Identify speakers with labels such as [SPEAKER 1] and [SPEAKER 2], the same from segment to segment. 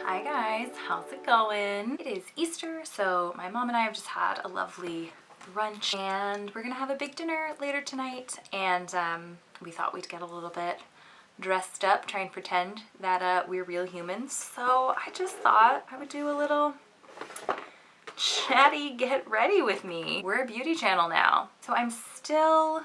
[SPEAKER 1] Hi guys, how's it going? It is Easter, so my mom and I have just had a lovely brunch and we're gonna have a big dinner later tonight, and we thought we'd get a little bit dressed up, try and pretend that we're real humans. So I just thought I would do a little chatty get ready with me. We're a beauty channel now. So I'm still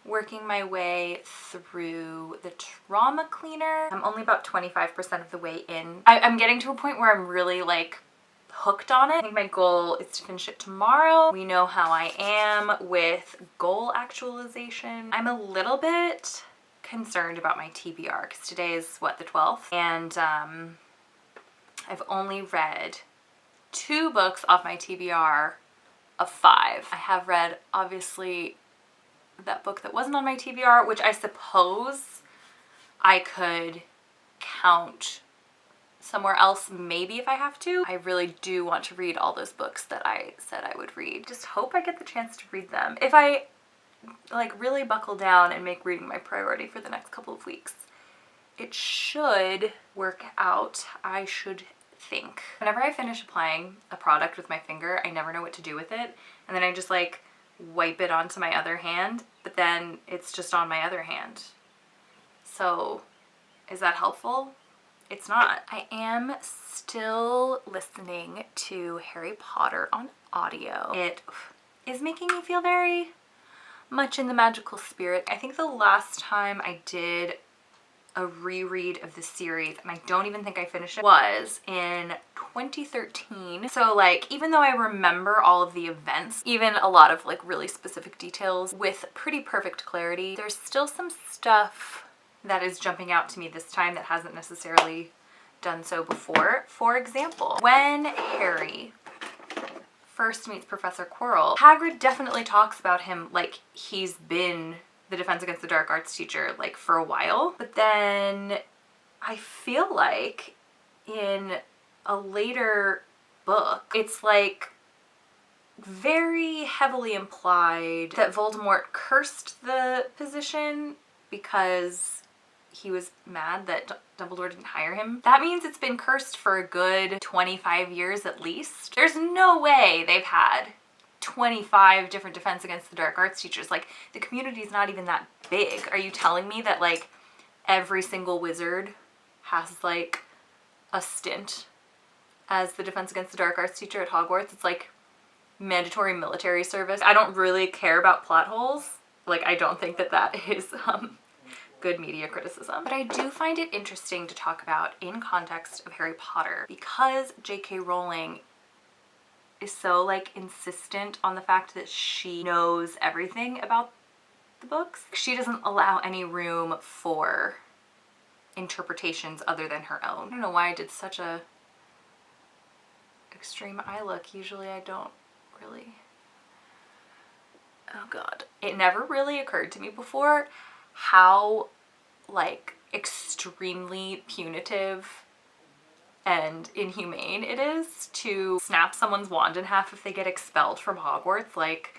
[SPEAKER 1] working my way through the trauma cleaner. I'm only about 25% of the way in. I'm getting to a point where I'm really like hooked on it. I think my goal is to finish it tomorrow. We know how I am with goal actualization. I'm a little bit concerned about my TBR because today is what, the 12th? And I've only read 2 books off my TBR of 5. I have read obviously that book that wasn't on my TBR, which I suppose I could count somewhere else maybe if I have to. I really do want to read all those books that I said I would read. Just hope I get the chance to read them. If I like really buckle down and make reading my priority for the next couple of weeks, it should work out, I should think. Whenever I finish applying a product with my finger, I never know what to do with it, and then I just like wipe it onto my other hand, but then it's just on my other hand. So is that helpful? It's not. I am still listening to Harry Potter on audio. It is making me feel very much in the magical spirit. I think the last time I did a reread of the series, and I don't even think I finished it, was in 2013. So like, even though I remember all of the events, even a lot of like really specific details with pretty perfect clarity, there's still some stuff that is jumping out to me this time that hasn't necessarily done so before. For example, when Harry first meets Professor Quirrell, Hagrid definitely talks about him like he's been the Defense Against the Dark Arts teacher like for a while, but then I feel like in a later book it's like very heavily implied that Voldemort cursed the position because he was mad that Dumbledore didn't hire him. That means it's been cursed for a good 25 years at least. There's no way they've had 25 different Defense Against the Dark Arts teachers. Like, the community is not even that big. Are you telling me that like every single wizard has like a stint as the Defense Against the Dark Arts teacher at Hogwarts? It's like mandatory military service. I don't really care about plot holes. Like, I don't think that that is good media criticism. But I do find it interesting to talk about in context of Harry Potter because J.K. Rowling is so like insistent on the fact that she knows everything about the books. She doesn't allow any room for interpretations other than her own. I don't know why I did such a extreme eye look. Usually I don't really. Oh god. It never really occurred to me before how like extremely punitive and inhumane it is to snap someone's wand in half if they get expelled from Hogwarts. Like,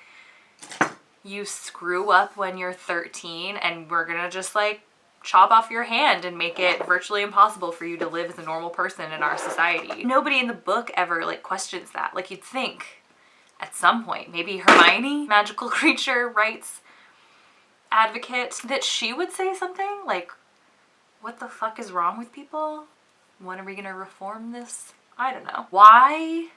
[SPEAKER 1] you screw up when you're 13 and we're gonna just like chop off your hand and make it virtually impossible for you to live as a normal person in our society. Nobody in the book ever like questions that. Like, you'd think at some point, maybe Hermione, magical creature rights advocate, that she would say something like, what the fuck is wrong with people? When are we gonna reform this? I don't know. Why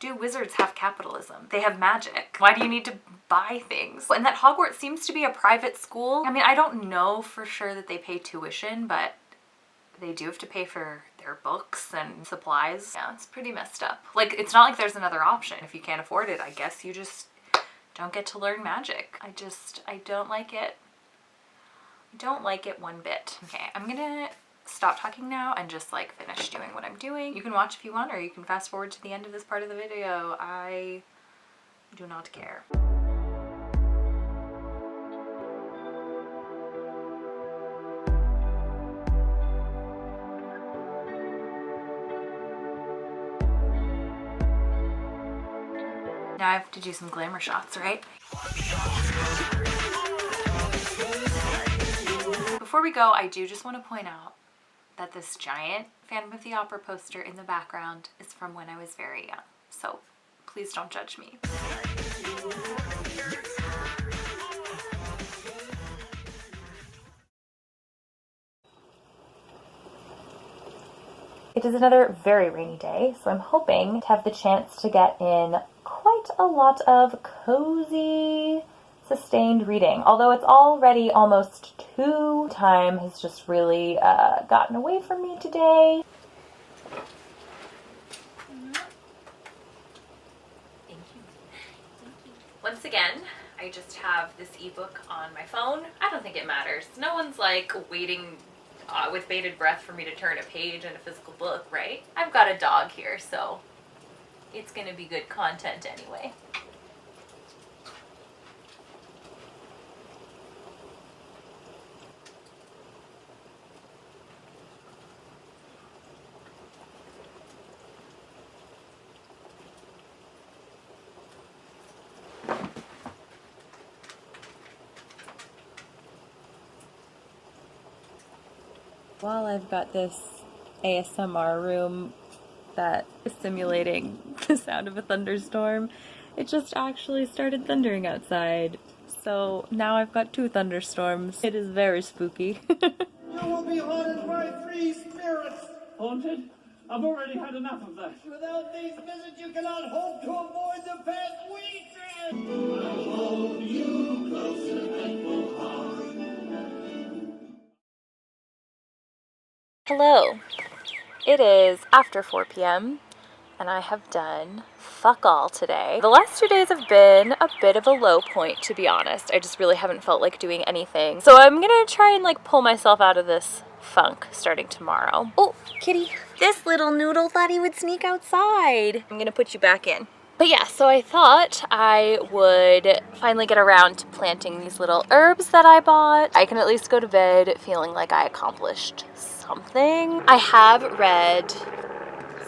[SPEAKER 1] do wizards have capitalism? They have magic. Why do you need to buy things? And that Hogwarts seems to be a private school. I mean, I don't know for sure that they pay tuition, but they do have to pay for their books and supplies. Yeah, it's pretty messed up. Like, it's not like there's another option. If you can't afford it, I guess you just don't get to learn magic. I don't like it. I don't like it one bit. Okay, I'm gonna stop talking now and just like finish doing what I'm doing. You can watch if you want, or you can fast forward to the end of this part of the video. I do not care. Now I have to do some glamour shots, right? Before we go, I do just want to point out that this giant Phantom of the Opera poster in the background is from when I was very young, so please don't judge me. It is another very rainy day, so I'm hoping to have the chance to get in quite a lot of cozy, sustained reading. Although it's already almost 2, time has just really gotten away from me today. Thank you. Once again, I just have this ebook on my phone. I don't think it matters. No one's like waiting with bated breath for me to turn a page in a physical book, right? I've got a dog here, so it's gonna be good content anyway. While I've got this ASMR room that is simulating the sound of a thunderstorm, it just actually started thundering outside. So now I've got 2 thunderstorms. It is very spooky.
[SPEAKER 2] You will be haunted by 3 spirits.
[SPEAKER 3] Haunted? I've already had enough of that.
[SPEAKER 2] Without these visits, you cannot hope to avoid the past week.
[SPEAKER 3] I'll hold you closer than full heart.
[SPEAKER 1] Hello. It is after 4 p.m. and I have done fuck all today. The last 2 days have been a bit of a low point, to be honest. I just really haven't felt like doing anything. So I'm gonna try and like pull myself out of this funk starting tomorrow. Oh, kitty. This little noodle thought he would sneak outside. I'm gonna put you back in. But yeah, so I thought I would finally get around to planting these little herbs that I bought. I can at least go to bed feeling like I accomplished something. I have read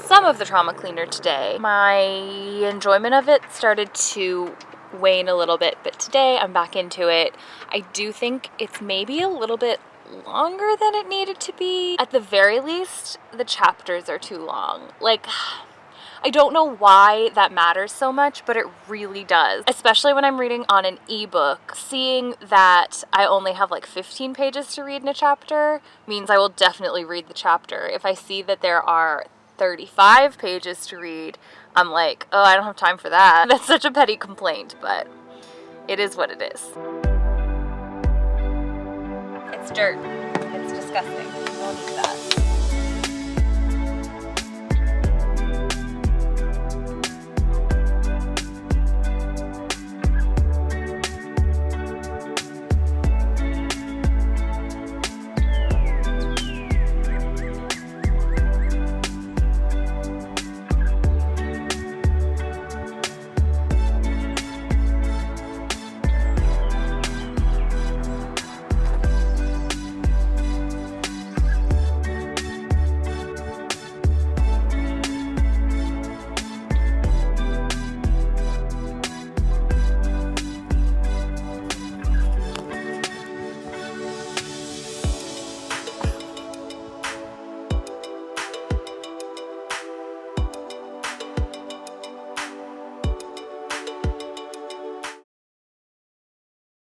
[SPEAKER 1] some of the Trauma Cleaner today. My enjoyment of it started to wane a little bit, but today I'm back into it. I do think it's maybe a little bit longer than it needed to be. At the very least, the chapters are too long. Like, I don't know why that matters so much, but it really does. Especially when I'm reading on an ebook. Seeing that I only have like 15 pages to read in a chapter means I will definitely read the chapter. If I see that there are 35 pages to read, I'm like, oh, I don't have time for that. That's such a petty complaint, but it is what it is. It's dirt. It's disgusting. Don't eat that.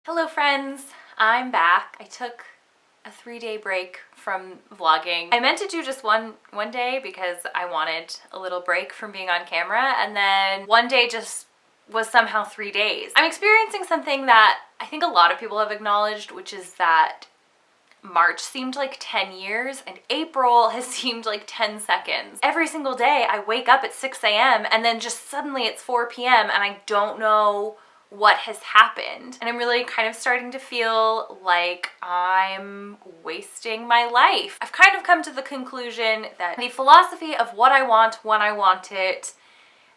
[SPEAKER 1] Hello friends, I'm back. I took a 3-day break from vlogging. I meant to do just one day because I wanted a little break from being on camera, and then one day just was somehow 3 days. I'm experiencing something that I think a lot of people have acknowledged, which is that March seemed like 10 years and April has seemed like 10 seconds. Every single day I wake up at 6 a.m. and then just suddenly it's 4 p.m. and I don't know what has happened. And I'm really kind of starting to feel like I'm wasting my life. I've kind of come to the conclusion that the philosophy of what I want when I want it,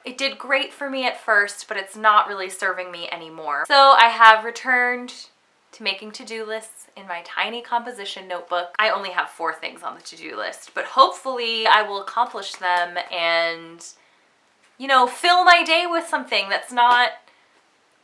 [SPEAKER 1] it did great for me at first, but it's not really serving me anymore. So I have returned to making to-do lists in my tiny composition notebook. I only have 4 things on the to-do list, but hopefully I will accomplish them and, you know, fill my day with something that's not,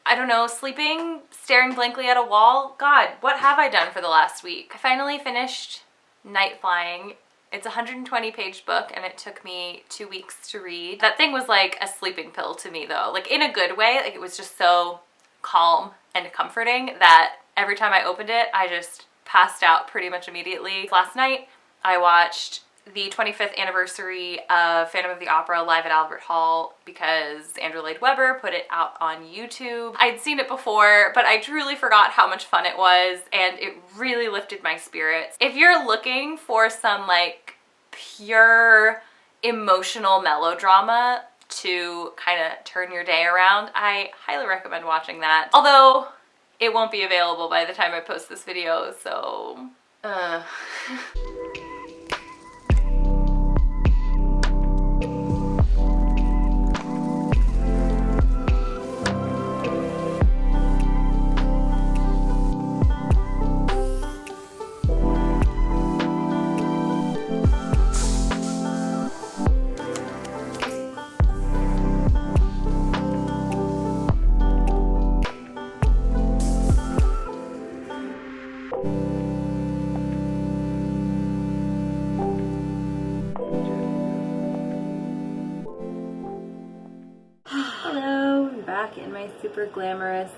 [SPEAKER 1] I don't know, sleeping, staring blankly at a wall. God, what have I done for the last week? I finally finished Night Flying. It's a 120-page book, and it took me 2 weeks to read. That thing was like a sleeping pill to me, though. Like, in a good way. Like, it was just so calm and comforting that every time I opened it, I just passed out pretty much immediately. Last night, I watched the 25th anniversary of Phantom of the Opera live at Albert Hall because Andrew Lloyd Webber put it out on YouTube. I'd seen it before, but I truly forgot how much fun it was, and it really lifted my spirits. If you're looking for some like pure emotional melodrama to kind of turn your day around, I highly recommend watching that. Although it won't be available by the time I post this video, so hello, I'm back in my super glamorous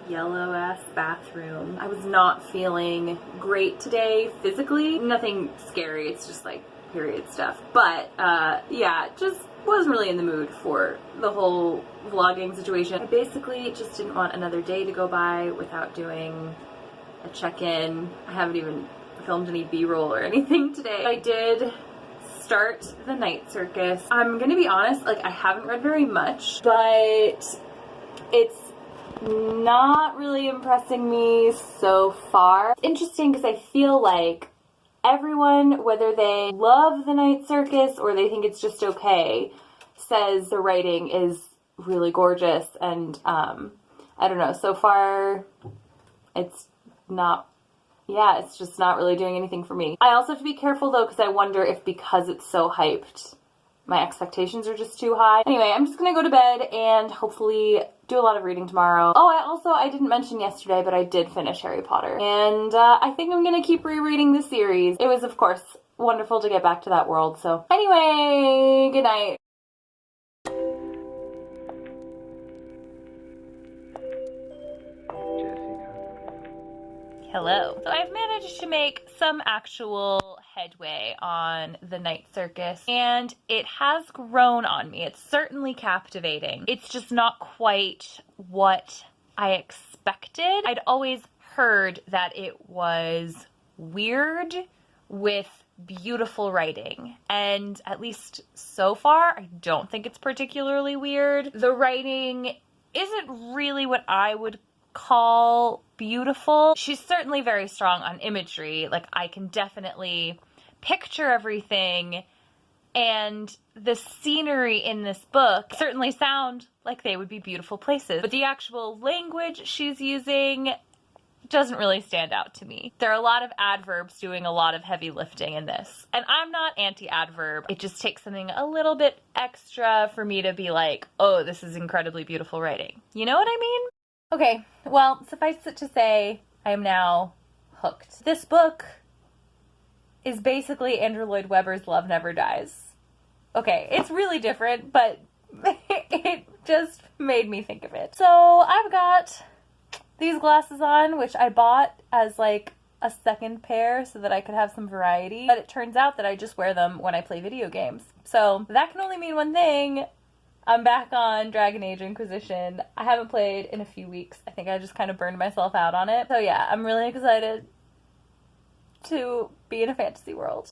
[SPEAKER 1] yellow ass bathroom. I was not feeling great today physically. Nothing scary, it's just like period stuff. But yeah, just wasn't really in the mood for the whole vlogging situation. I basically just didn't want another day to go by without doing a check-in. I haven't even filmed any B-roll or anything today. I did start the night circus. I'm gonna be honest, like, I haven't read very much, but it's not really impressing me so far. It's interesting because I feel like everyone, whether they love the night circus or they think it's just okay, says the writing is really gorgeous, and I don't know, so far it's not, yeah, it's just not really doing anything for me. I also have to be careful though, because I wonder if because it's so hyped, my expectations are just too high. Anyway, I'm just gonna go to bed and hopefully do a lot of reading tomorrow. Oh, I didn't mention yesterday, but I did finish Harry Potter. And I think I'm gonna keep rereading the series. It was, of course, wonderful to get back to that world. So anyway, good night. Hello. So I've managed to make some actual headway on the night circus, and it has grown on me. It's certainly captivating. It's just not quite what I expected. I'd always heard that it was weird with beautiful writing, and at least so far, I don't think it's particularly weird. The writing isn't really what I would call beautiful. She's certainly very strong on imagery. Like, I can definitely picture everything, and the scenery in this book certainly sound like they would be beautiful places, but the actual language she's using doesn't really stand out to me. There are a lot of adverbs doing a lot of heavy lifting in this, and I'm not anti-adverb. It just takes something a little bit extra for me to be like, oh, this is incredibly beautiful writing. You know what I mean? Okay, well, suffice it to say, I am now hooked. This book is basically Andrew Lloyd Webber's Love Never Dies. Okay, it's really different, but it just made me think of it. So I've got these glasses on, which I bought as like a second pair so that I could have some variety, but it turns out that I just wear them when I play video games. So that can only mean one thing. I'm back on Dragon Age Inquisition. I haven't played in a few weeks. I think I just kind of burned myself out on it. So yeah, I'm really excited to be in a fantasy world.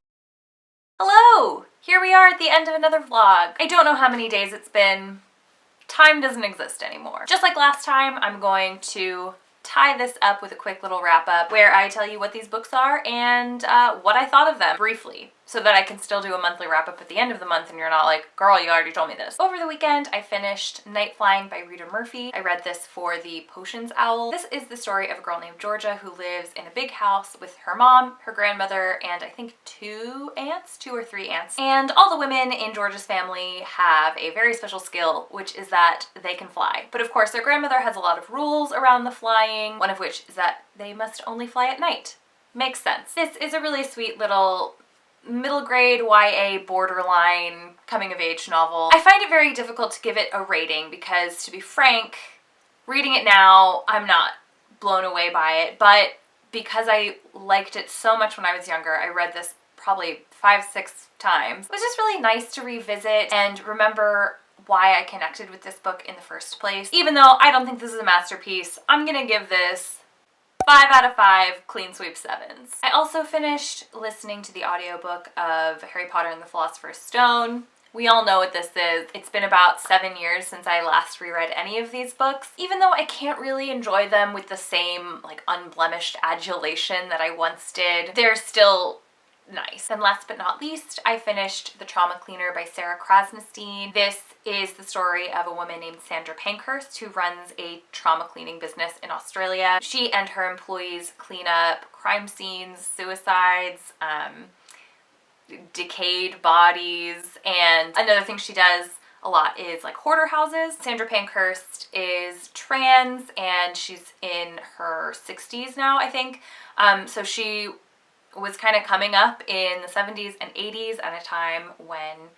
[SPEAKER 1] Hello! Here we are at the end of another vlog. I don't know how many days it's been. Time doesn't exist anymore. Just like last time, I'm going to tie this up with a quick little wrap up where I tell you what these books are and what I thought of them briefly, so that I can still do a monthly wrap up at the end of the month and you're not like, girl, you already told me this. Over the weekend, I finished Night Flying by Rita Murphy. I read this for the Potions Owl. This is the story of a girl named Georgia who lives in a big house with her mom, her grandmother, and I think two or three aunts. And all the women in Georgia's family have a very special skill, which is that they can fly. But of course, their grandmother has a lot of rules around the flying, one of which is that they must only fly at night. Makes sense. This is a really sweet little middle grade YA borderline coming of age novel. I find it very difficult to give it a rating because, to be frank, reading it now, I'm not blown away by it, but because I liked it so much when I was younger, I read this probably 5-6 times. It was just really nice to revisit and remember why I connected with this book in the first place. Even though I don't think this is a masterpiece, I'm gonna give this 5 out of 5 clean sweep 7s. I also finished listening to the audiobook of Harry Potter and the Philosopher's Stone. We all know what this is. It's been about 7 years since I last reread any of these books. Even though I can't really enjoy them with the same like unblemished adulation that I once did, they're still nice. And last but not least, I finished The Trauma Cleaner by Sarah Krasnostein. This is the story of a woman named Sandra Pankhurst who runs a trauma cleaning business in Australia. She and her employees clean up crime scenes, suicides, decayed bodies, and another thing she does a lot is like hoarder houses. Sandra Pankhurst is trans and she's in her 60s now, I think. So she was kind of coming up in the 70s and 80s at a time when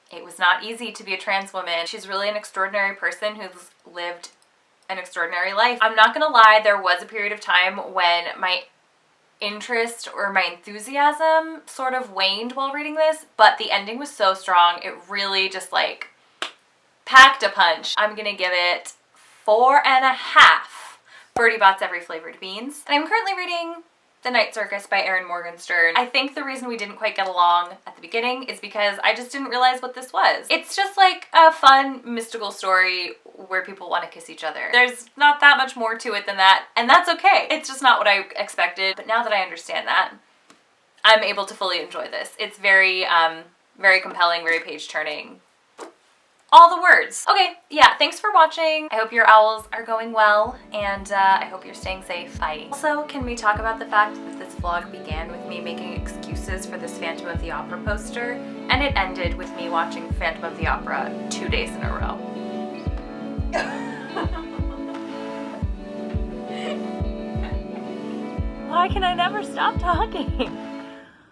[SPEAKER 1] it was not easy to be a trans woman. She's really an extraordinary person who's lived an extraordinary life. I'm not gonna lie, there was a period of time when my interest or my enthusiasm sort of waned while reading this, but the ending was so strong, it really just like packed a punch. I'm gonna give it 4.5 Birdie Bots Every Flavored Beans. And I'm currently reading The Night Circus by Erin Morgenstern. I think the reason we didn't quite get along at the beginning is because I just didn't realize what this was. It's just like a fun mystical story where people want to kiss each other. There's not that much more to it than that, and that's okay. It's just not what I expected, but now that I understand that, I'm able to fully enjoy this. It's very, very compelling, very page-turning. All the words. Okay, yeah, thanks for watching. I hope your owls are going well, and I hope you're staying safe. Bye. Also, can we talk about the fact that this vlog began with me making excuses for this Phantom of the Opera poster, and it ended with me watching Phantom of the Opera 2 days in a row. Why can I never stop talking?